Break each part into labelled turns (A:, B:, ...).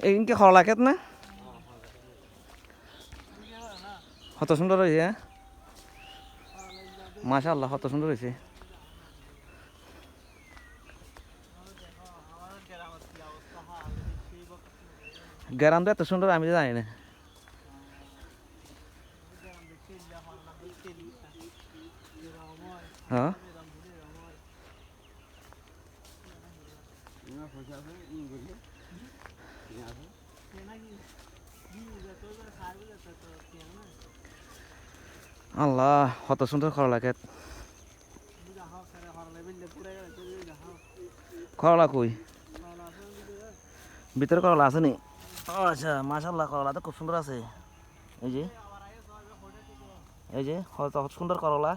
A: এইদিনকে করলা ক্ষেত না কত সুন্দর হয়েছে হ্যাঁ মাশাআল্লাহ কত সুন্দর হয়েছে গ্রাম তো এত সুন্দর আমি তো জানি না হ্যাঁ আল্লাহ কত সুন্দর করলা ক্ষেত করলা কই ভিতরে করলা আছে নি আচ্ছা মাশাআল্লাহ করলা তো খুব সুন্দর আছে এই যে কত সুন্দর করলা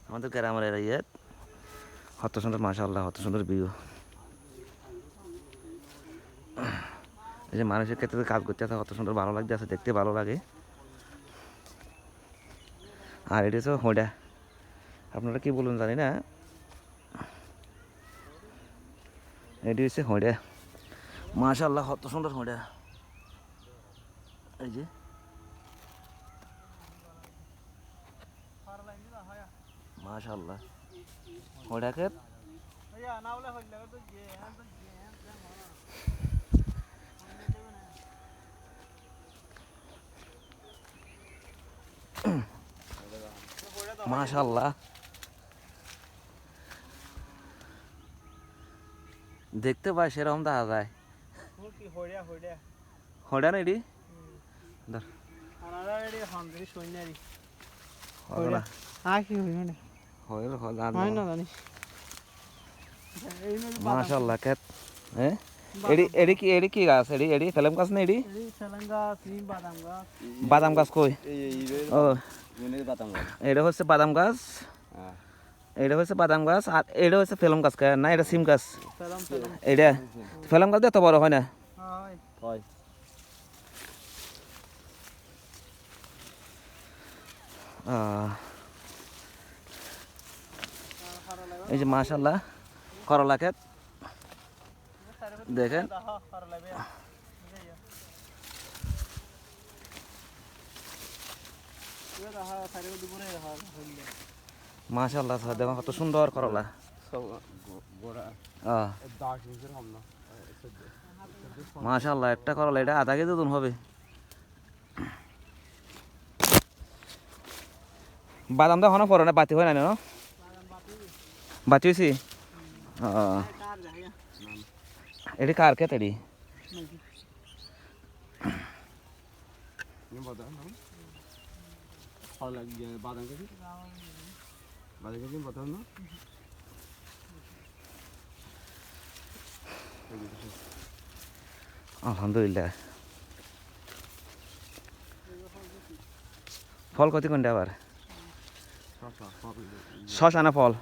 A: আমাদের গ্রামের এরিয়া কত সুন্দর মাশাআল্লাহ কত সুন্দর ভিউ এই যে মানুষের ক্ষেত্রে কাজ করতে আছে কত সুন্দর ভালো লাগতে আছে দেখতে ভালো লাগে আর এটা হচ্ছে হোঁডা আপনারা কি বলুন জানি না এটি হচ্ছে হোঁডা মাশাআল্লাহ কত সুন্দর হোঁডা এই যে মাশাআল্লাহ হোঁডা ক্ষেত মাশাআল্লাহ দেখতে পাই সেরকম দেখা যায় হোঁডা না এটি মাশাআল্লাহ ক্ষেত হ্যাঁ এডি কি গাছ এডি ফেলাম গাছ না এডি বাদাম গাছ কই ও এটা হচ্ছে বাদাম গাছ এটা হচ্ছে বাদাম গাছ আর এটা হচ্ছে ফেলাম গাছ না এটা সিম গাছ এটা ফেলাম গাছ এত বড় হয় না এই যে মাশাআল্লাহ করলা ক্ষেত দেখেন মাশাআল্লাহ দেখো কত সুন্দর করলা মাশাআল্লাহ একটা করলা এটা আধা কেজি ওজন হবে বাদাম তো এখনো পরে না বাতি হয় না বাতি হয়েছি এটি কার ক্ষেত এটি আলহামদুলিল্লাহ ফল কত কোনটা আবার শশা না ফল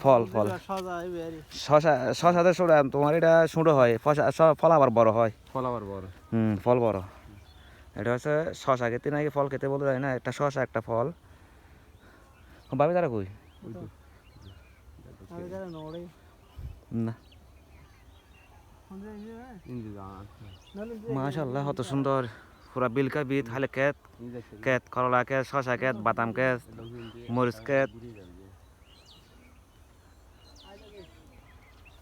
A: ফল ফল শশাতে সুড়া তোমার এটা সুড়ো হয় ফল আবার বড় হয় ফল বড় এটা হচ্ছে শশা খেতে নাকি ফল খেতে বলে যায় না একটা শশা একটা ফল ভাবি তারা কই না মাশাআল্লাহ কত সুন্দর পুরা বিলকা বিট খালে ক্ষেত করলা ক্ষেত শশা ক্ষেত বাদাম ক্ষেত মরিচ ক্ষেত